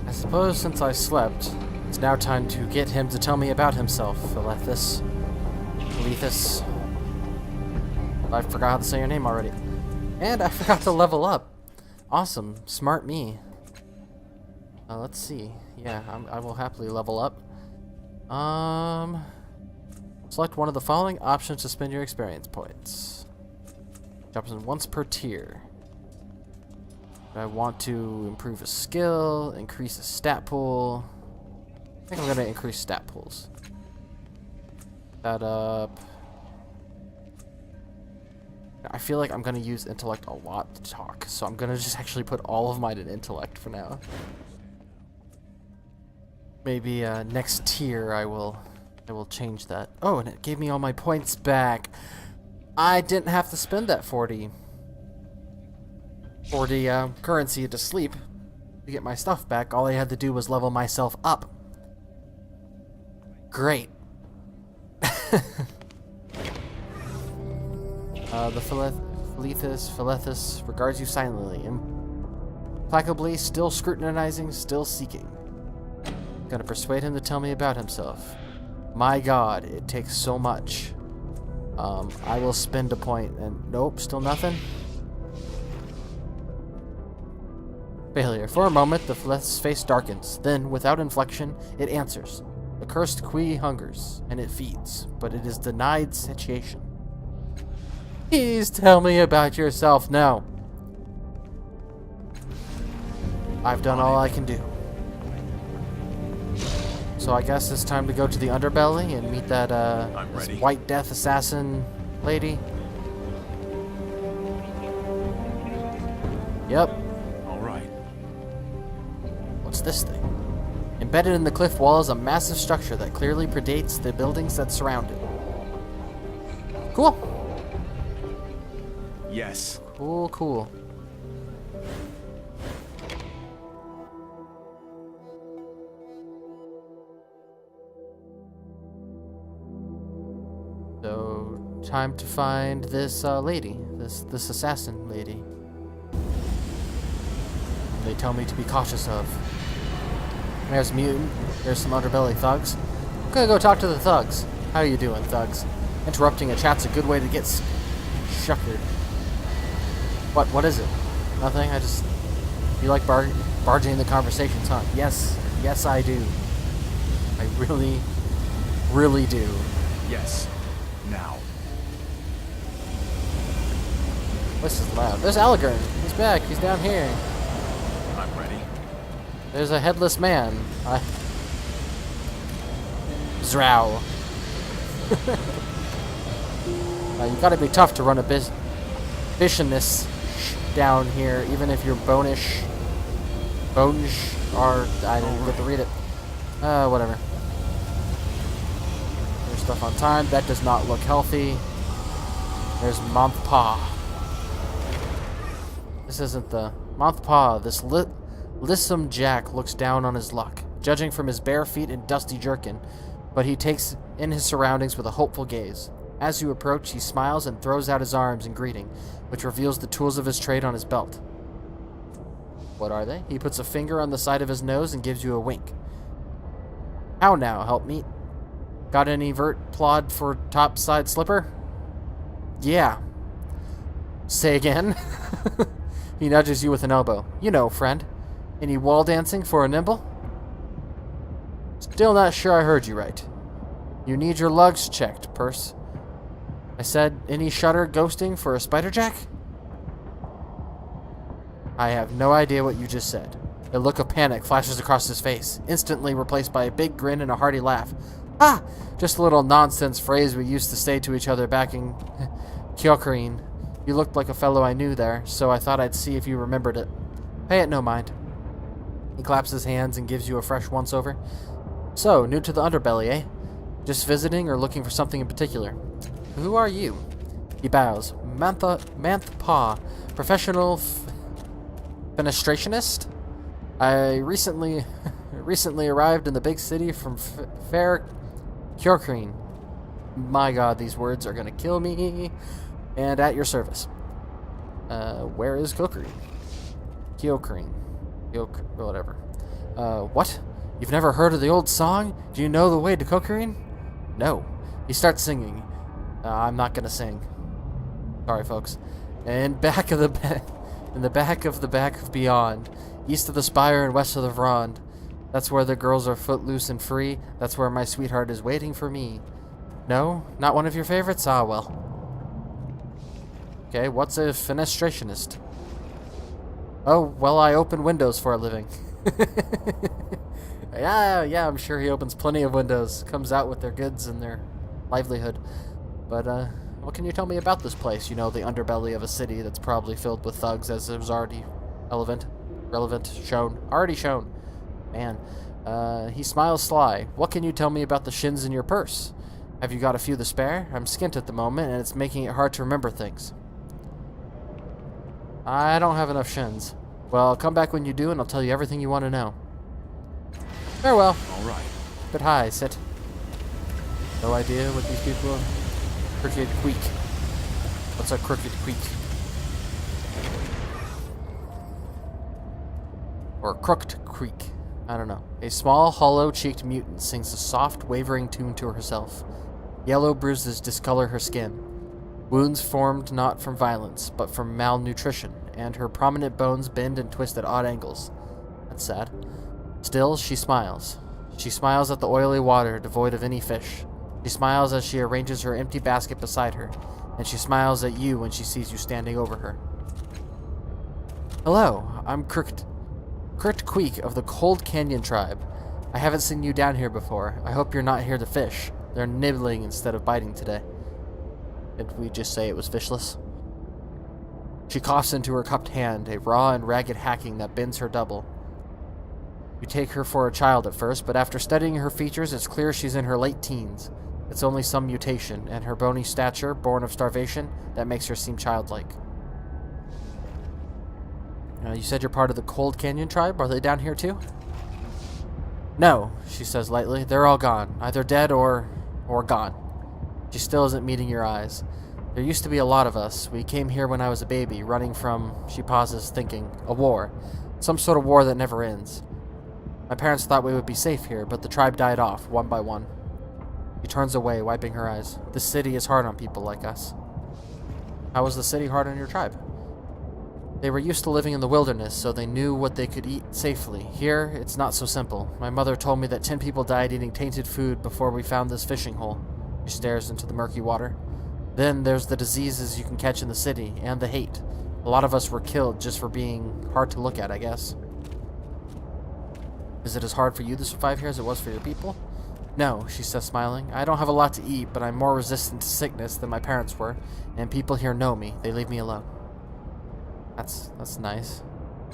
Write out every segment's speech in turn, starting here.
I suppose since I slept, it's now time to get him to tell me about himself, Philethus. I forgot how to say your name already. And I forgot to level up. Awesome. Smart me. Let's see. Yeah, I will happily level up. Select one of the following options to spend your experience points. Drops in once per tier. I want to improve a skill, increase a stat pool. I think I'm going to increase stat pools. That up. I feel like I'm going to use intellect a lot to talk, so I'm going to just actually put all of mine in intellect for now. Maybe next tier I will change that. Oh, and it gave me all my points back. I didn't have to spend that 40 currency to sleep to get my stuff back. All I had to do was level myself up. Great. The Philethus regards you silently, implacably, still scrutinizing, still seeking. Gonna persuade him to tell me about himself. My god, it takes so much. I will spend a point, and nope, still nothing. Failure. For a moment, the Philethus' face darkens. Then, without inflection, it answers. The cursed Kui hungers, and it feeds, but it is denied satiation. Please tell me about yourself now. I've done all I can do. So I guess it's time to go to the underbelly and meet that this White Death assassin lady. Yep. All right. What's this thing? Embedded in the cliff wall is a massive structure that clearly predates the buildings that surround it. Cool. Yes. Cool, cool. So, time to find this lady, this assassin lady. They tell me to be cautious of. There's mutant. There's some underbelly thugs. I'm gonna go talk to the thugs. How you doing, thugs? Interrupting a chat's a good way to get shuckered. What is it? Nothing? You like barging in the conversations, huh? Yes. Yes, I do. I really, really do. Yes. Now. This is loud. There's Allegern. He's back. He's down here. I'm ready. There's a headless man. Zrao. You gotta be tough to run a business down here, even if you're bonish. Bonish, or I didn't get to read it. Whatever. There's stuff on time. That does not look healthy. There's Monthpaw. This isn't the Monthpaw. This Lissom Jack looks down on his luck, judging from his bare feet and dusty jerkin, but he takes in his surroundings with a hopeful gaze. As you approach, he smiles and throws out his arms in greeting, which reveals the tools of his trade on his belt. What are they? He puts a finger on the side of his nose and gives you a wink. How now, helpmeet? Got any vert plod for topside slipper? Yeah. Say again? He nudges you with an elbow. You know, friend. Any wall dancing for a nimble? Still not sure I heard you right. You need your lugs checked, Purse. I said, any shutter ghosting for a spiderjack? I have no idea what you just said. A look of panic flashes across his face, instantly replaced by a big grin and a hearty laugh. Ah! Just a little nonsense phrase we used to say to each other back in Kyokurine. You looked like a fellow I knew there, so I thought I'd see if you remembered it. Pay it no mind. He claps his hands and gives you a fresh once-over. So, new to the underbelly, eh? Just visiting or looking for something in particular? Who are you? He bows. Manthpaw, professional fenestrationist? I recently arrived in the big city from fair Kyokurine. My god, these words are gonna kill me. And at your service. Where is Kyokurine? Whatever. What? You've never heard of the old song? Do you know the way to Cokerine? No. He starts singing. I'm not gonna sing. Sorry, folks. And back of the in the back of beyond, east of the spire and west of the Vrond. That's where the girls are footloose and free. That's where my sweetheart is waiting for me. No? Not one of your favorites? Ah, well. Okay, what's a fenestrationist? Oh, well, I open windows for a living. Yeah, I'm sure he opens plenty of windows. Comes out with their goods and their livelihood. But, what can you tell me about this place? You know, the underbelly of a city that's probably filled with thugs, as it was already already shown. Man, he smiles sly. What can you tell me about the shins in your purse? Have you got a few to spare? I'm skint at the moment, and it's making it hard to remember things. I don't have enough shins. Well, come back when you do, and I'll tell you everything you want to know. Farewell. All right. But hi, sit. No idea what these people are? Crooked Queek. What's a Crooked Queek? Or Crooked Creek. I don't know. A small, hollow-cheeked mutant sings a soft, wavering tune to herself. Yellow bruises discolor her skin. Wounds formed not from violence, but from malnutrition, and her prominent bones bend and twist at odd angles. That's sad. Still, she smiles. She smiles at the oily water, devoid of any fish. She smiles as she arranges her empty basket beside her, and she smiles at you when she sees you standing over her. Hello, I'm Kurt Queek of the Cold Canyon tribe. I haven't seen you down here before. I hope you're not here to fish. They're nibbling instead of biting today. Did we just say it was fishless? She coughs into her cupped hand, a raw and ragged hacking that bends her double. You take her for a child at first, but after studying her features, it's clear she's in her late teens. It's only some mutation, and her bony stature, born of starvation, that makes her seem childlike. You said you're part of the Cold Canyon tribe? Are they down here too? No, she says lightly. They're all gone. Either dead or gone. She still isn't meeting your eyes. There used to be a lot of us. We came here when I was a baby, running from, she pauses, thinking, a war. Some sort of war that never ends. My parents thought we would be safe here, but the tribe died off, one by one. She turns away, wiping her eyes. This city is hard on people like us. How was the city hard on your tribe? They were used to living in the wilderness, so they knew what they could eat safely. Here, it's not so simple. My mother told me that 10 people died eating tainted food before we found this fishing hole. She stares into the murky water. Then there's the diseases you can catch in the city, and the hate. A lot of us were killed just for being hard to look at, I guess. Is it as hard for you to survive here as it was for your people? No, she says, smiling. I don't have a lot to eat, but I'm more resistant to sickness than my parents were, and people here know me. They leave me alone. That's nice.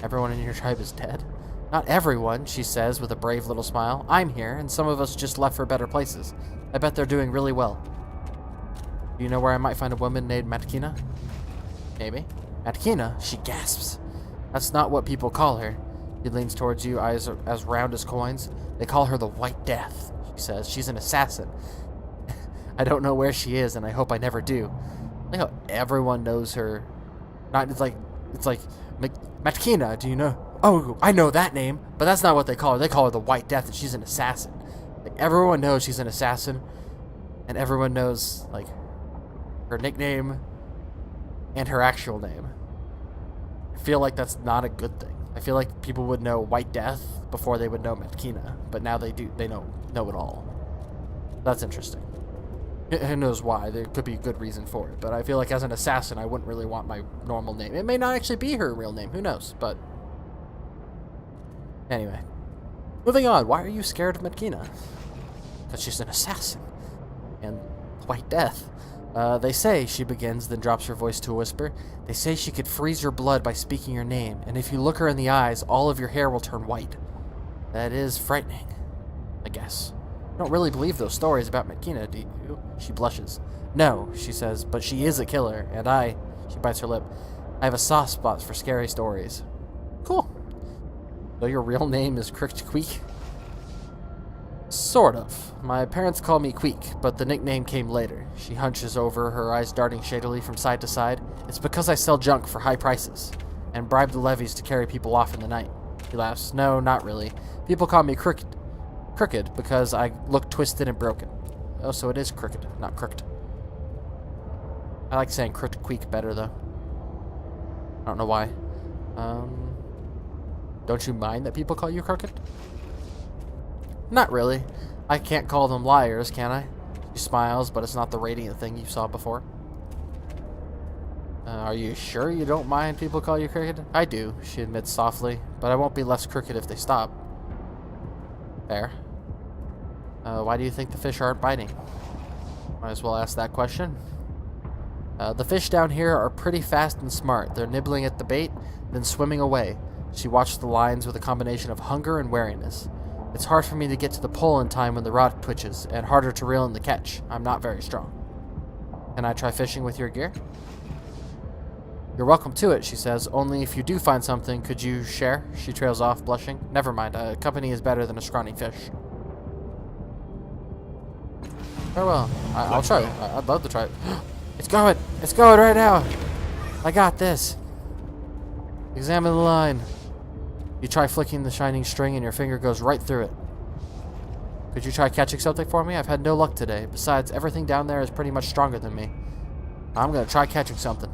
Everyone in your tribe is dead? Not everyone, she says with a brave little smile. I'm here, and some of us just left for better places. I bet they're doing really well. Do you know where I might find a woman named Matkina? Maybe. Matkina? She gasps. That's not what people call her. He leans towards you, eyes as round as coins. They call her the White Death, she says. She's an assassin. I don't know where she is, and I hope I never do. I like how everyone knows her. It's like Matkina, do you know? Oh, I know that name, but that's not what they call her. They call her the White Death, and she's an assassin. Like, everyone knows she's an assassin, and everyone knows, like, her nickname and her actual name. I feel like that's not a good thing. I feel like people would know White Death before they would know Matkina, but now they do. They know it all. That's interesting. Who knows why? There could be a good reason for it, but I feel like as an assassin, I wouldn't really want my normal name. It may not actually be her real name. Who knows? But anyway, moving on. Why are you scared of Matkina? Because she's an assassin and White Death. They say, she begins, then drops her voice to a whisper, they say she could freeze your blood by speaking your name, and if you look her in the eyes, all of your hair will turn white. That is frightening, I guess. I don't really believe those stories about Matkina, do you? She blushes. No, she says, but she is a killer, and she bites her lip, I have a soft spot for scary stories. Cool. So your real name is Cricked Queek? Sort of. My parents call me Queek, but the nickname came later. She hunches over, her eyes darting shadily from side to side. It's because I sell junk for high prices, and bribe the levies to carry people off in the night. He laughs. No, not really. People call me crooked because I look twisted and broken. Oh, so it is crooked, not crooked. I like saying queek better, though. I don't know why. Don't you mind that people call you crooked? Not really. I can't call them liars, can I? She smiles, but it's not the radiant thing you saw before. Are you sure you don't mind people call you crooked? I do, she admits softly, but I won't be less crooked if they stop. Fair. Why do you think the fish aren't biting? Might as well ask that question. The fish down here are pretty fast and smart. They're nibbling at the bait, then swimming away. She watched the lines with a combination of hunger and wariness. It's hard for me to get to the pole in time when the rod twitches, and harder to reel in the catch. I'm not very strong. Can I try fishing with your gear? You're welcome to it, she says. Only if you do find something, could you share? She trails off, blushing. Never mind. Company is better than a scrawny fish. Farewell. I'll try it. I'd love to try it. It's going! It's going right now! I got this. Examine the line. You try flicking the shining string and your finger goes right through it. Could you try catching something for me? I've had no luck today. Besides, everything down there is pretty much stronger than me. I'm gonna try catching something.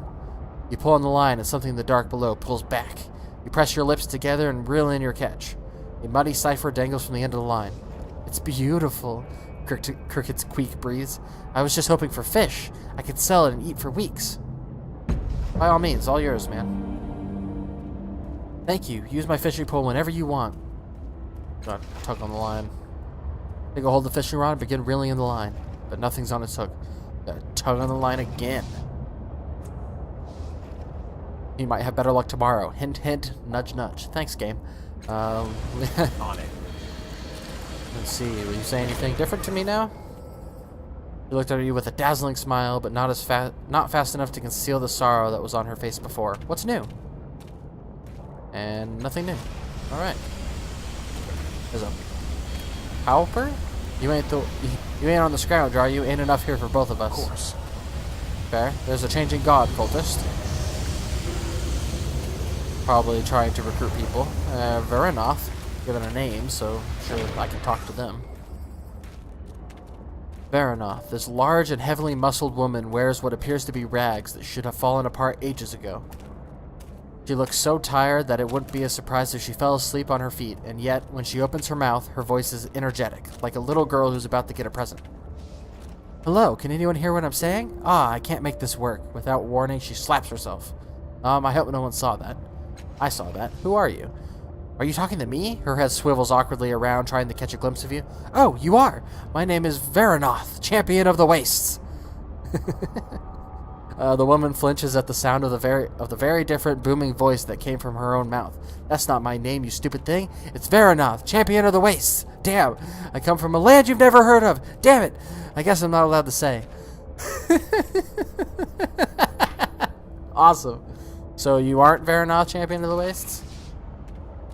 You pull on the line and something in the dark below pulls back. You press your lips together and reel in your catch. A muddy cipher dangles from the end of the line. It's beautiful. Cricket's queek breathes. I was just hoping for fish. I could sell it and eat for weeks. By all means, all yours, man. Thank you. Use my fishing pole whenever you want. Got tug on the line. Take a hold of the fishing rod and begin reeling in the line. But nothing's on its hook. Gotta tug on the line again. You might have better luck tomorrow. Hint, hint, nudge, nudge. Thanks, game. On it. Let's see. Will you say anything different to me now? She looked at you with a dazzling smile, but not fast enough to conceal the sorrow that was on her face before. What's new? And nothing new. All right. There's a Pauper? You ain't on the scrounge, are you? Ain't enough here for both of us. Of course. Fair. There's a changing god cultist. Probably trying to recruit people. Verenoth, given a name, so I'm sure I can talk to them. Verenoth, this large and heavily muscled woman wears what appears to be rags that should have fallen apart ages ago. She looks so tired that it wouldn't be a surprise if she fell asleep on her feet, and yet, when she opens her mouth, her voice is energetic, like a little girl who's about to get a present. Hello, can anyone hear what I'm saying? Ah, I can't make this work. Without warning, she slaps herself. I hope no one saw that. I saw that. Who are you? Are you talking to me? Her head swivels awkwardly around, trying to catch a glimpse of you. Oh, you are! My name is Verenoth, champion of the wastes! The woman flinches at the sound of the very different booming voice that came from her own mouth. That's not my name, you stupid thing. It's Verenoth, champion of the wastes. Damn, I come from a land you've never heard of. Damn it. I guess I'm not allowed to say. Awesome. So you aren't Verenoth, champion of the wastes?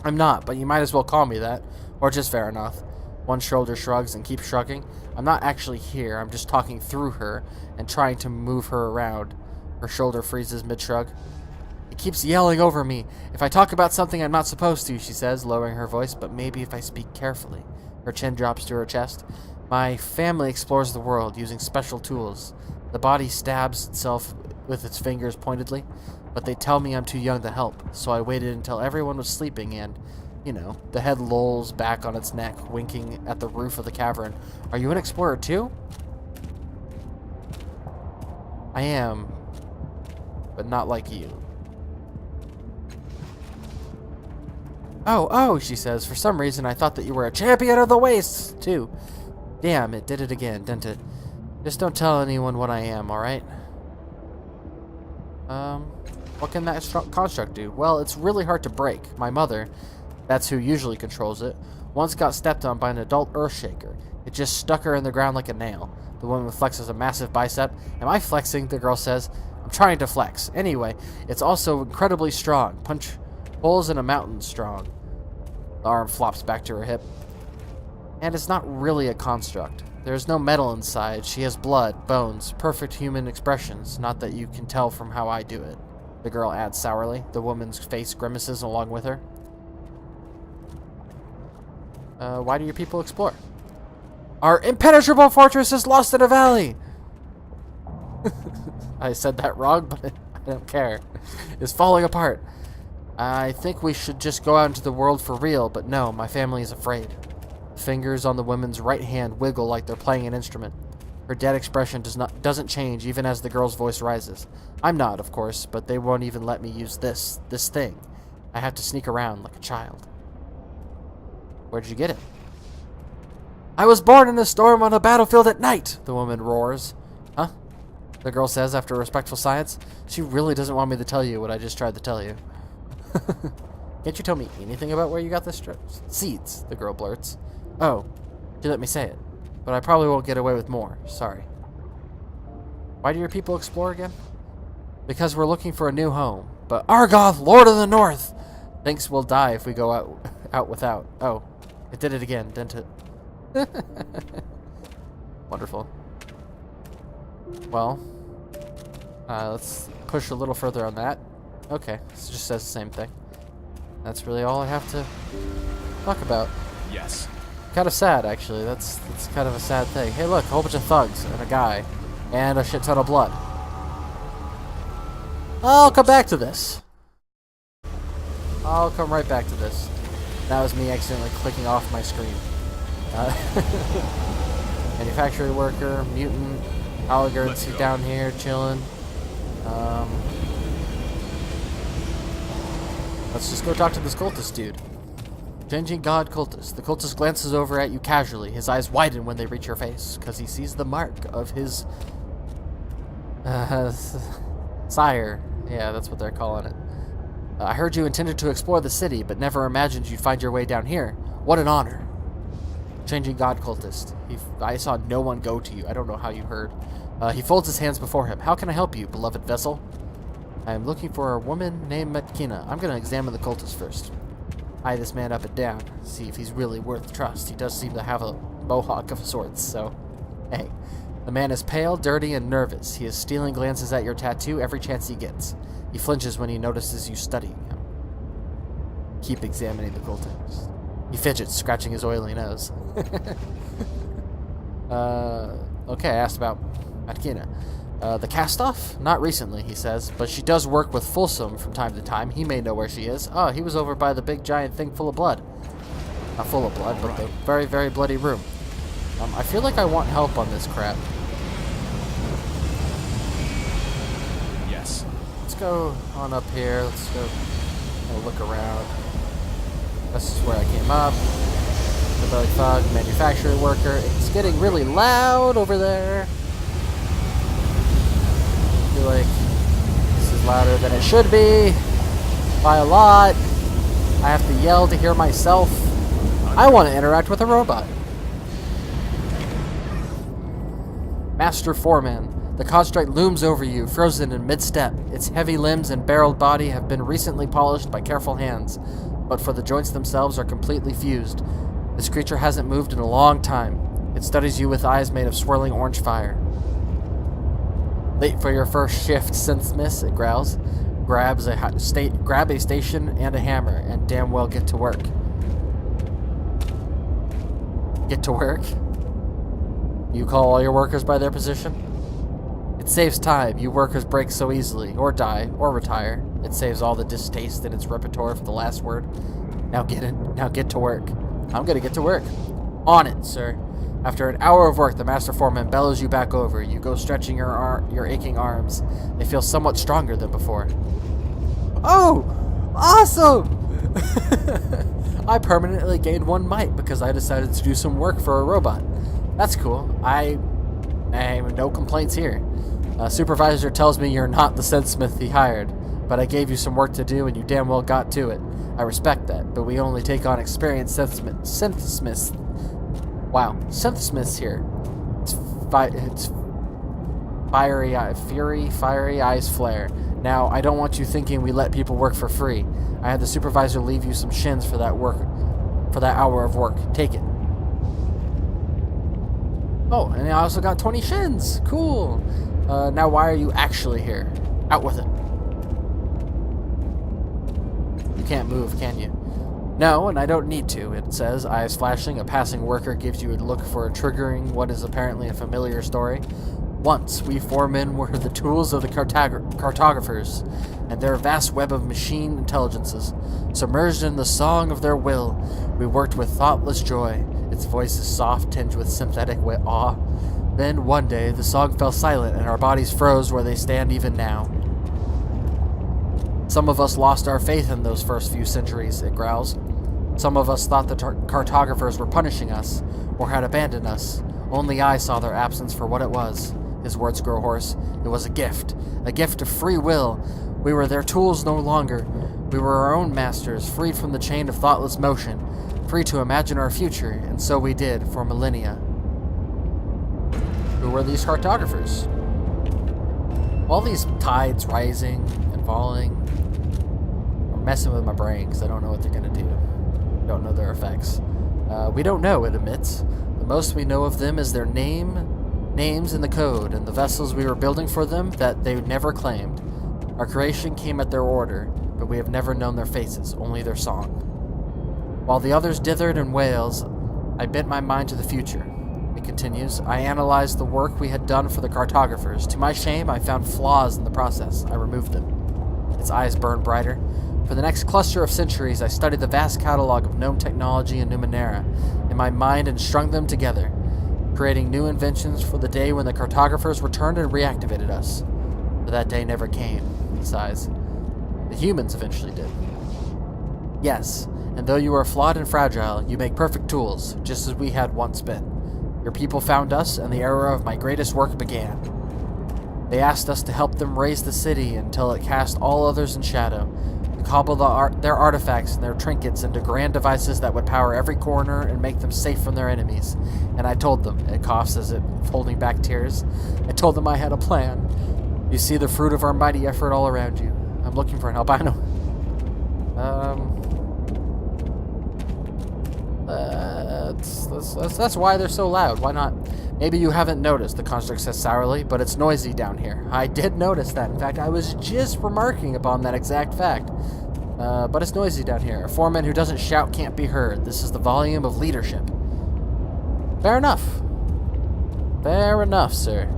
I'm not, but you might as well call me that. Or just Verenoth. One shoulder shrugs and keeps shrugging. I'm not actually here. I'm just talking through her and trying to move her around. Her shoulder freezes mid-shrug. It keeps yelling over me. If I talk about something I'm not supposed to, she says, lowering her voice, but maybe if I speak carefully. Her chin drops to her chest. My family explores the world using special tools. The body stabs itself with its fingers pointedly, but they tell me I'm too young to help, so I waited until everyone was sleeping and, the head lolls back on its neck, winking at the roof of the cavern. Are you an explorer too? I am, but not like you. Oh, she says. For some reason, I thought that you were a champion of the wastes, too. Damn, it did it again, didn't it? Just don't tell anyone what I am, alright? What can that construct do? Well, it's really hard to break. My mother, that's who usually controls it, once got stepped on by an adult Earthshaker. It just stuck her in the ground like a nail. The woman flexes a massive bicep. Am I flexing? The girl says. I'm trying to flex. Anyway, it's also incredibly strong. Punch holes in a mountain strong. The arm flops back to her hip. And it's not really a construct. There's no metal inside. She has blood, bones, perfect human expressions. Not that you can tell from how I do it. The girl adds sourly. The woman's face grimaces along with her. Why do your people explore? Our impenetrable fortress is lost in a valley! I said that wrong, but I don't care. It's falling apart. I think we should just go out into the world for real, but no, my family is afraid. Fingers on the woman's right hand wiggle like they're playing an instrument. Her dead expression doesn't change even as the girl's voice rises. I'm not, of course, but they won't even let me use this thing. I have to sneak around like a child. Where'd you get it? I was born in a storm on a battlefield at night, the woman roars. Huh? The girl says after a respectful silence. She really doesn't want me to tell you what I just tried to tell you. Can't you tell me anything about where you got this seeds? The girl blurts. Oh, you let me say it. But I probably won't get away with more. Sorry. Why do your people explore again? Because we're looking for a new home. But Argoth, Lord of the North, thinks we'll die if we go out without. Oh, it did it again, didn't it? Wonderful. Well, let's push a little further on that. Okay, it just says the same thing. That's really all I have to talk about. Yes. Kind of sad, actually. That's kind of a sad thing. Hey, look, a whole bunch of thugs and a guy and a shit ton of blood. I'll come back to this. I'll come right back to this. That was me accidentally clicking off my screen. Manufacturing worker, mutant, oligarchs down here chilling. Let's just go talk to this cultist dude. Changing God cultist. The cultist glances over at you casually. His eyes widen when they reach your face, because he sees the mark of his sire. Yeah, that's what they're calling it. I heard you intended to explore the city, but never imagined you'd find your way down here. What an honor. Changing God cultist. I saw no one go to you. I don't know how you heard. He folds his hands before him. How can I help you, beloved vessel? I am looking for a woman named Matkina. I'm going to examine the cultist first. Eye this man up and down. See if he's really worth trust. He does seem to have a mohawk of sorts, so... Hey. The man is pale, dirty, and nervous. He is stealing glances at your tattoo every chance he gets. He flinches when he notices you studying him. Keep examining the cultist. He fidgets, scratching his oily nose. Okay, I asked about Matkina. The cast-off? Not recently, he says, but she does work with Folsom from time to time. He may know where she is. Oh, he was over by the big giant thing full of blood. Not full of blood, but the very, very bloody room. I feel like I want help on this crap. Yes. Let's go on up here. Let's go look around. This is where I came up. The belly thug, manufacturing worker. It's getting really loud over there. I feel like this is louder than it should be by a lot. I have to yell to hear myself. I want to interact with a robot. Master Foreman, the construct looms over you, frozen in mid-step. Its heavy limbs and barreled body have been recently polished by careful hands, but for the joints themselves are completely fused. This creature hasn't moved in a long time. It studies you with eyes made of swirling orange fire. Late for your first shift, Synthsmith, it growls. Grab a station and a hammer, and damn well get to work. Get to work? You call all your workers by their position? It saves time. You workers break so easily, or die, or retire. It saves all the distaste in its repertoire for the last word. Now get to work. I'm gonna get to work. On it, sir. After an hour of work, the Master Foreman bellows you back over. You go stretching your aching arms. They feel somewhat stronger than before. Oh! Awesome! I permanently gained 1 might because I decided to do some work for a robot. That's cool. I have no complaints here. Supervisor tells me you're not the Synthsmith he hired, but I gave you some work to do and you damn well got to it. I respect that, but we only take on experienced synthsmiths. Wow, synthsmiths here. It's fiery eyes flare. Now, I don't want you thinking we let people work for free. I had the supervisor leave you some shins for that hour of work. Take it. Oh, and I also got 20 shins. Cool. Now why are you actually here? Out with it. You can't move, can you? No, and I don't need to, it says, eyes flashing. A passing worker gives you a look for triggering what is apparently a familiar story. Once, we foremen were the tools of the cartographers, and their vast web of machine intelligences. Submerged in the song of their will, we worked with thoughtless joy. Its voice is soft, tinged with sympathetic awe. Then, one day, the song fell silent, and our bodies froze where they stand even now. Some of us lost our faith in those first few centuries, it growls. Some of us thought the cartographers were punishing us, or had abandoned us. Only I saw their absence for what it was. His words grow hoarse. It was a gift of free will. We were their tools no longer. We were our own masters, freed from the chain of thoughtless motion, free to imagine our future, and so we did for millennia. Who were these cartographers? All these tides rising and falling are messing with my brain because I don't know what they're going to do. Don't know their effects. We don't know, it admits. The most we know of them is their names in the code, and the vessels we were building for them that they never claimed. Our creation came at their order, but we have never known their faces, only their song. While the others dithered and wails, I bent my mind to the future. It continues, I analyzed the work we had done for the cartographers. To my shame, I found flaws in the process. I removed them. Its eyes burned brighter. For the next cluster of centuries, I studied the vast catalog of known technology and Numenera in my mind and strung them together, creating new inventions for the day when the cartographers returned and reactivated us. But that day never came, he sighs. The humans eventually did. Yes, and though you are flawed and fragile, you make perfect tools, just as we had once been. Your people found us, and the era of my greatest work began. They asked us to help them raise the city until it cast all others in shadow, to cobble their artifacts and their trinkets into grand devices that would power every corner and make them safe from their enemies. And I told them, it coughs as if holding back tears, I told them I had a plan. You see the fruit of our mighty effort all around you. I'm looking for an albino. That's why they're so loud. Why not? Maybe you haven't noticed, the construct says sourly, but it's noisy down here. I did notice that. In fact, I was just remarking upon that exact fact. But it's noisy down here. A foreman who doesn't shout can't be heard. This is the volume of leadership. Fair enough. Fair enough, sir.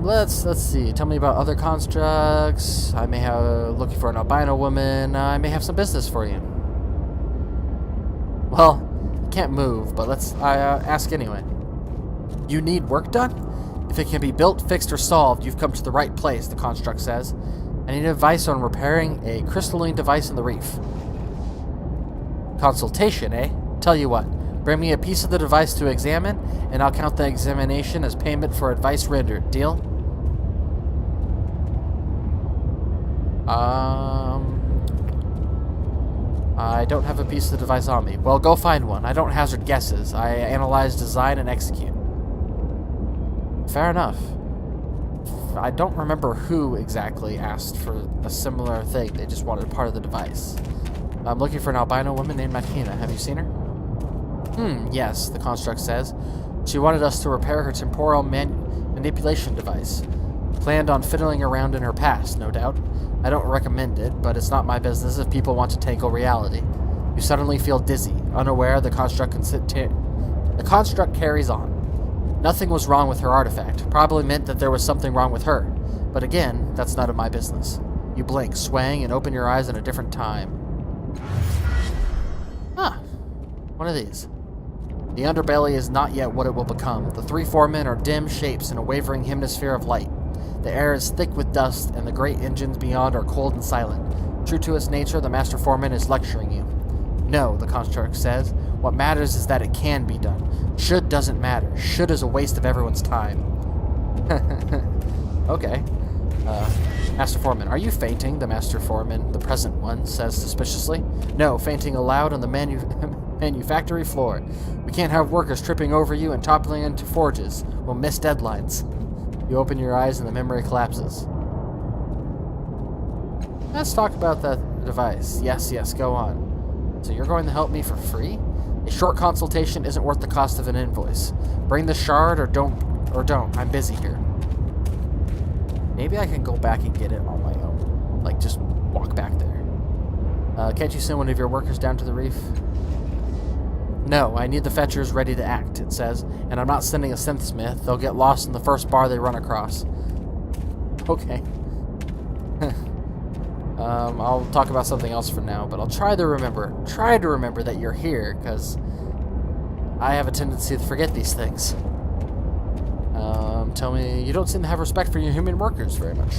Let's see. Tell me about other constructs. I may have looking for an albino woman. I may have some business for you. Well, I can't move, but let's ask anyway. You need work done? If it can be built, fixed, or solved, you've come to the right place, the construct says. I need advice on repairing a crystalline device in the reef. Consultation, eh? Tell you what. Bring me a piece of the device to examine, and I'll count the examination as payment for advice rendered. Deal? I don't have a piece of the device on me. Well, go find one. I don't hazard guesses. I analyze, design, and execute. Fair enough. I don't remember who exactly asked for a similar thing. They just wanted part of the device. I'm looking for an albino woman named Martina. Have you seen her? Yes, the construct says. She wanted us to repair her temporal manipulation device. Planned on fiddling around in her past, no doubt. I don't recommend it, but it's not my business if people want to tackle reality. You suddenly feel dizzy, unaware the construct carries on. Nothing was wrong with her artifact. Probably meant that there was something wrong with her. But again, that's none of my business. You blink, swaying, and open your eyes at a different time. One of these. The underbelly is not yet what it will become. The three foremen are dim shapes in a wavering hemisphere of light. The air is thick with dust, and the great engines beyond are cold and silent. True to its nature, the master foreman is lecturing you. No, the construct says. What matters is that it can be done. Should doesn't matter. Should is a waste of everyone's time. Okay. Master foreman, are you fainting? The master foreman, the present one, says suspiciously. No, fainting aloud on the manufactory floor. We can't have workers tripping over you and toppling into forges. We'll miss deadlines. You open your eyes and the memory collapses. Let's talk about that device. Yes, go on. So you're going to help me for free? A short consultation isn't worth the cost of an invoice. Bring the shard or don't. I'm busy here. Maybe I can go back and get it on my own. Like, just walk back there. Can't you send one of your workers down to the reef? No, I need the fetchers ready to act, it says, and I'm not sending a synthsmith. They'll get lost in the first bar they run across. Okay. I'll talk about something else for now, but I'll try to remember that you're here, because I have a tendency to forget these things. Tell me, you don't seem to have respect for your human workers very much.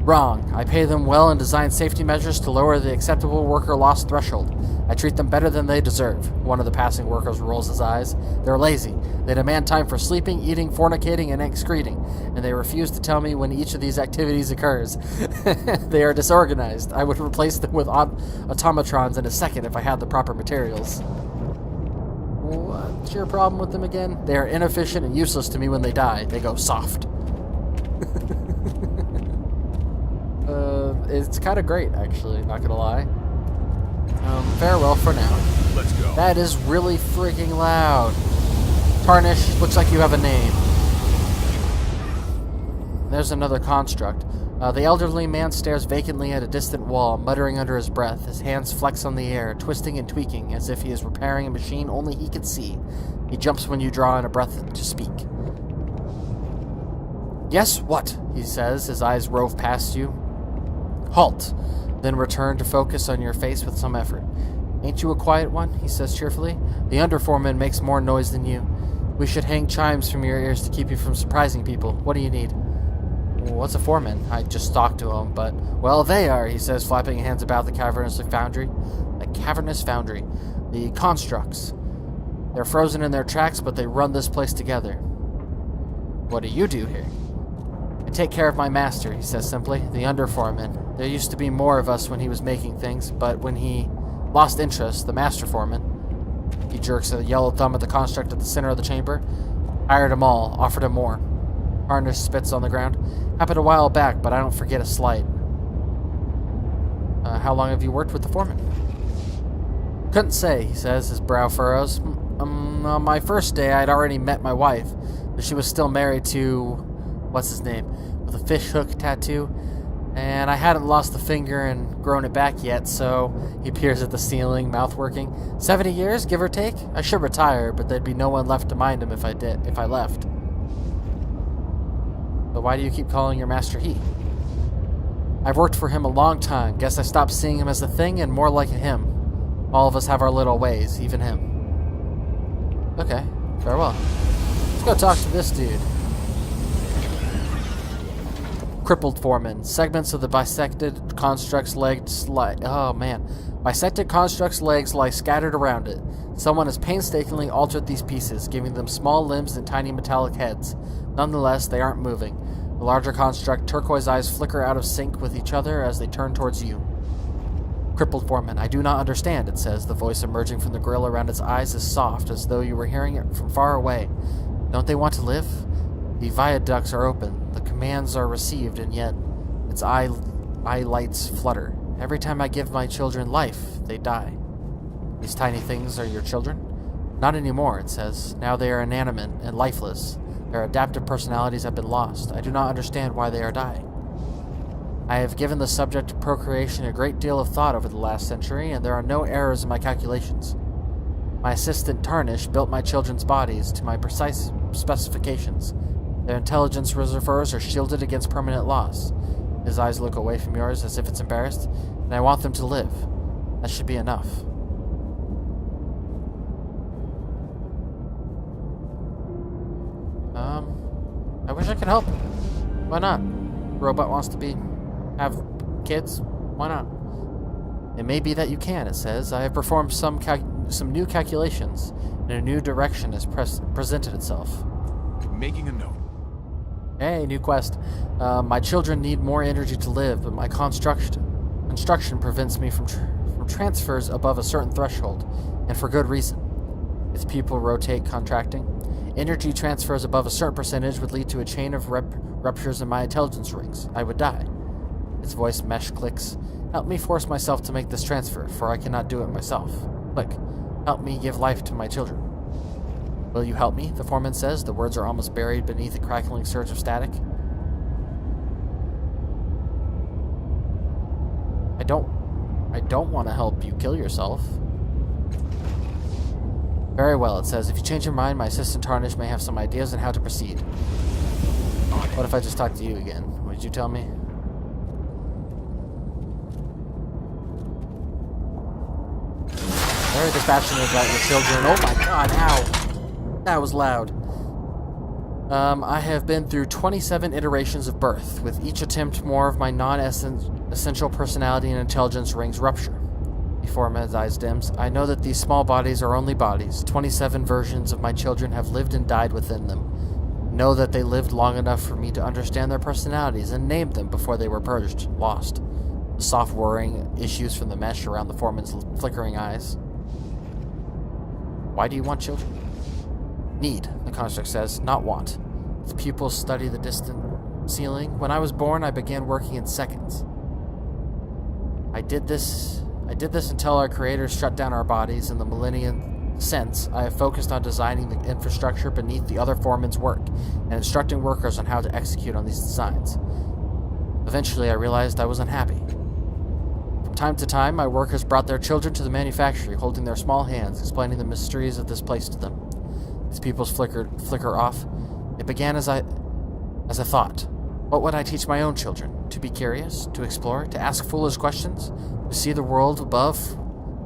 Wrong. I pay them well and design safety measures to lower the acceptable worker loss threshold. I treat them better than they deserve. One of the passing workers rolls his eyes. They're lazy. They demand time for sleeping, eating, fornicating, and excreting, and they refuse to tell me when each of these activities occurs. They are disorganized. I would replace them with automatrons in a second if I had the proper materials. What's your problem with them again? They are inefficient and useless to me when they die. They go soft. It's kind of great, actually, not gonna lie. Farewell for now. Let's go. That is really freaking loud. Tarnish, looks like you have a name. There's another construct. The elderly man stares vacantly at a distant wall, muttering under his breath. His hands flex on the air, twisting and tweaking, as if he is repairing a machine only he can see. He jumps when you draw in a breath to speak. Yes, what? He says, his eyes rove past you. Halt, then return to focus on your face with some effort. Ain't you a quiet one? He says cheerfully. The underforeman makes more noise than you. We should hang chimes from your ears to keep you from surprising people. What do you need? What's a foreman? I just talked to him, but... Well, they are, he says, flapping hands about the cavernous foundry. The cavernous foundry. The constructs. They're frozen in their tracks, but they run this place together. What do you do here? I take care of my master, he says simply, the underforeman. There used to be more of us when he was making things, but when he lost interest, the master foreman, he jerks a yellow thumb at the construct at the center of the chamber, hired them all, offered him more. Harnish spits on the ground. Happened a while back, but I don't forget a slight. How long have you worked with the foreman? Couldn't say, he says, his brow furrows. On my first day, I'd already met my wife, but she was still married to... what's his name? With a fishhook tattoo. And I hadn't lost the finger and grown it back yet, so he peers at the ceiling, mouth working. 70 years, give or take? I should retire, but there'd be no one left to mind him if I left. But why do you keep calling your master he? I've worked for him a long time. Guess I stopped seeing him as a thing and more like a him. All of us have our little ways, even him. Okay, farewell. Let's go talk to this dude. Crippled foreman. Segments of the bisected construct's legs lie... Oh, man. Bisected construct's legs lie scattered around it. Someone has painstakingly altered these pieces, giving them small limbs and tiny metallic heads. Nonetheless, they aren't moving. The larger construct turquoise eyes flicker out of sync with each other as they turn towards you. Crippled foreman. I do not understand, it says. The voice emerging from the grill around its eyes is soft, as though you were hearing it from far away. Don't they want to live? The viaducts are open. The commands are received, and yet its eye lights flutter. Every time I give my children life, they die. These tiny things are your children? Not anymore, it says. Now they are inanimate and lifeless. Their adaptive personalities have been lost. I do not understand why they are dying. I have given the subject of procreation a great deal of thought over the last century, and there are no errors in my calculations. My assistant Tarnish built my children's bodies to my precise specifications. Their intelligence reservoirs are shielded against permanent loss. His eyes look away from yours as if it's embarrassed, and I want them to live. That should be enough. I wish I could help. Why not? Robot wants to have kids. Why not? It may be that you can, it says. I have performed some new calculations, and a new direction has presented itself. Making a note. Hey, new quest. My children need more energy to live, but my construction prevents me from transfers above a certain threshold, and for good reason. Its pupil rotate, contracting. Energy transfers above a certain percentage would lead to a chain of ruptures in my intelligence rings. I would die. Its voice mesh clicks. Help me force myself to make this transfer, for I cannot do it myself. Click. Help me give life to my children. Will you help me? The foreman says. The words are almost buried beneath a crackling surge of static. I don't I don't want to help you kill yourself. Very well, it says. If you change your mind, my assistant Tarnish may have some ideas on how to proceed. What if I just talk to you again? What did you tell me? Very dispassionate about your children. Oh my god, ow! That was loud. I have been through 27 iterations of birth. With each attempt, more of my non-essential personality and intelligence rings rupture. Before his eyes dims, I know that these small bodies are only bodies. 27 versions of my children have lived and died within them. Know that they lived long enough for me to understand their personalities and name them before they were purged, lost. The soft whirring issues from the mesh around the foreman's flickering eyes. Why do you want children? Need, the construct says, not want. Its pupils study the distant ceiling. When I was born, I began working in seconds. I did this until our creators shut down our bodies. In the millennium since, I have focused on designing the infrastructure beneath the other foreman's work and instructing workers on how to execute on these designs. Eventually, I realized I was unhappy. From time to time, my workers brought their children to the manufactory, holding their small hands, explaining the mysteries of this place to them. His pupils flicker off. It began as I thought. What would I teach my own children? To be curious, to explore, to ask foolish questions, to see the world above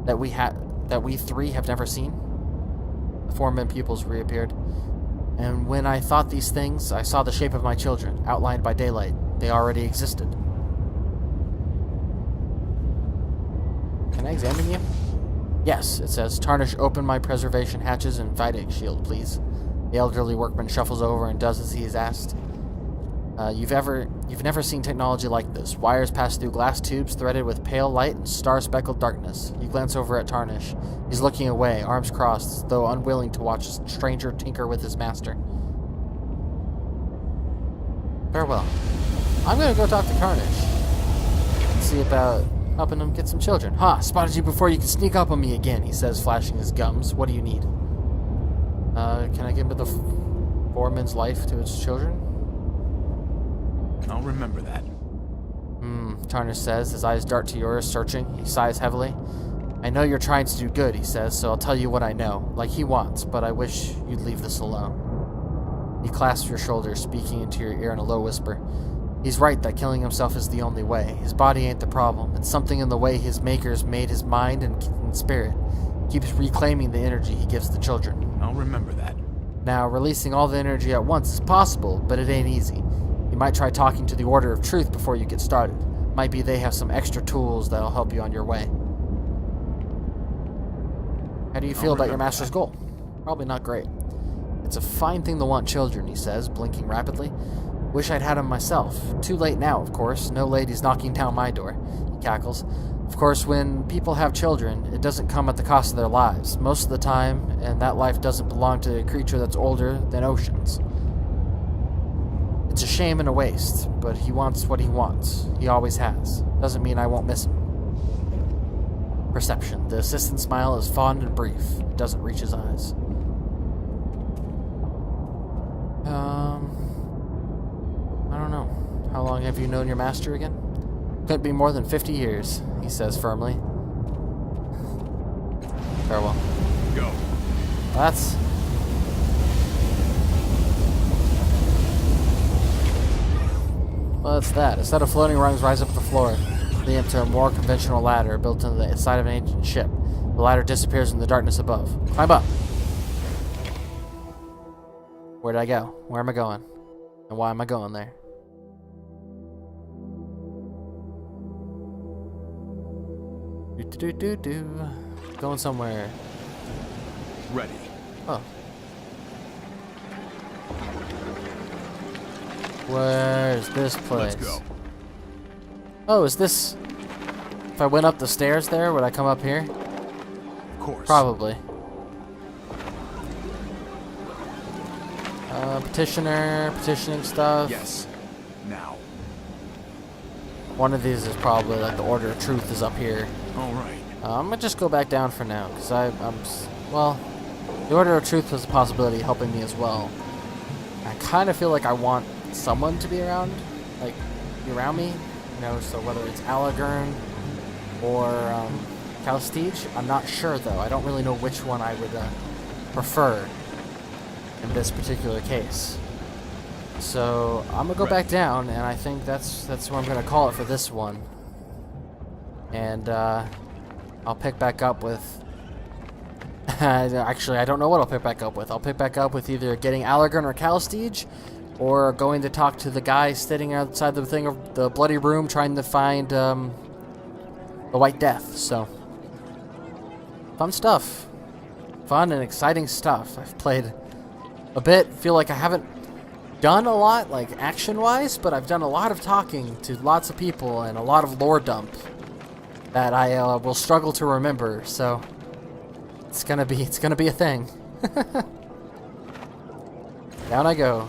that we three have never seen? The foreman pupils reappeared. And when I thought these things, I saw the shape of my children, outlined by daylight. They already existed. Can I examine you? Yes, it says. Tarnish, open my preservation hatches and Vidig shield, please. The elderly workman shuffles over and does as he is asked. You've never seen technology like this. Wires pass through glass tubes threaded with pale light and star-speckled darkness. You glance over at Tarnish. He's looking away, arms crossed, though unwilling to watch a stranger tinker with his master. Farewell. I'm gonna go talk to Tarnish and see about helping him get some children. Ha! Spotted you before you could sneak up on me again, he says, flashing his gums. What do you need? Can I give the foreman's life to its children? I'll remember that. Tarnish says, his eyes dart to yours, searching. He sighs heavily. I know you're trying to do good, he says, so I'll tell you what I know, like he wants, but I wish you'd leave this alone. He clasps your shoulder, speaking into your ear in a low whisper. He's right that killing himself is the only way. His body ain't the problem. It's something in the way his makers made his mind and spirit. Keeps reclaiming the energy he gives the children. I'll remember that. Now, releasing all the energy at once is possible, but it ain't easy. You might try talking to the Order of Truth before you get started. Might be they have some extra tools that'll help you on your way. How do you feel about your master's goal? Probably not great. It's a fine thing to want children, he says, blinking rapidly. Wish I'd had them myself. Too late now, of course. No ladies knocking down my door. He cackles. Of course, when people have children, it doesn't come at the cost of their lives. Most of the time, and that life doesn't belong to a creature that's older than oceans. It's a shame and a waste, but he wants what he wants. He always has. Doesn't mean I won't miss him. Perception. The assistant's smile is fond and brief. It doesn't reach his eyes. I don't know. How long have you known your master again? Couldn't be more than 50 years, he says firmly. Farewell. Go. That's... Well, that's that. A set of floating rungs rise up the floor, leading to a more conventional ladder built into the side of an ancient ship. The ladder disappears in the darkness above. Climb up! Where did I go? Where am I going? And why am I going there? Going somewhere. Ready. Oh. Where's this place? Let's go. Oh, is this... If I went up the stairs there, would I come up here? Of course. Probably. Petitioning stuff. Yes. Now. One of these is probably like the Order of Truth is up here. All right. I'm gonna just go back down for now, because well, the Order of Truth was a possibility of helping me as well. I kind of feel like I want someone to be around, like, be around me, you know, so whether it's Alagern, or Calstige. I'm not sure though. I don't really know which one I would prefer in this particular case. So I'm gonna go back down, and I think that's what I'm gonna call it for this one. And I'll pick back up with. Actually, I don't know what I'll pick back up with. I'll pick back up with either getting Allergan or Calstige, or going to talk to the guy sitting outside the thing of the bloody room, trying to find the White Death. So fun stuff, fun and exciting stuff. I've played a bit. Feel like I haven't done a lot, like action-wise, but I've done a lot of talking to lots of people and a lot of lore dump that I will struggle to remember. So it's gonna be a thing. Down I go.